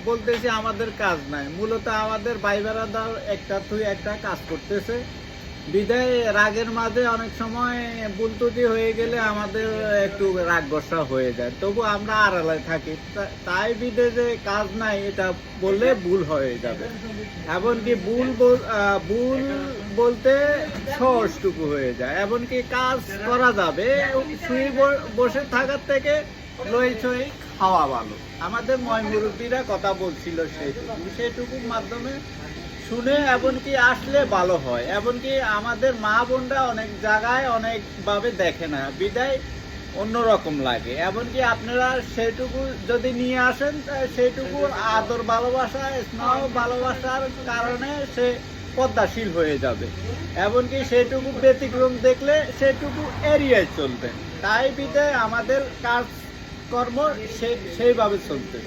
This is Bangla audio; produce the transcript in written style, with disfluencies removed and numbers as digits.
বলতেছি আমাদের কাজ নাই, মূলত আমাদের ভাই বেড়াদার একটা তুই একটা কাজ করতেছে বিদায় রাগের মাঝে অনেক সময় ভুল ত্রুটি হয়ে গেলে আমাদের একটু রাগ গোসা হয়ে যায়, তবু আমরা আড়ালে থাকি। তাই বিদেশে কাজ নাই এটা বললে ভুল হয়ে যাবে। এমনকি ভুল বলতে সহজটুকু হয়ে যায়, এমনকি কাজ করা যাবে শুয়ে বসে থাকার থেকে লই ছই খাওয়া ভালো। আমাদের ময় মুরব্বীরা কথা বলছিল সেটুকুর মাধ্যমে শুনে এমনকি আসলে ভালো হয়। এমনকি আমাদের মা বোনরা অনেক জায়গায় অনেকভাবে দেখে না বিদায় অন্যরকম লাগে। এমনকি আপনারা সেটুকু যদি নিয়ে আসেন সেটুকু আদর ভালোবাসা স্নেহ ভালোবাসার কারণে সে পদ্মাশীল হয়ে যাবে। এমনকি সেটুকু ব্যতিক্রম দেখলে সেটুকু এড়িয়ে চলবে। তাই বিদায় আমাদের কাজকর্ম সেইভাবে চলতে।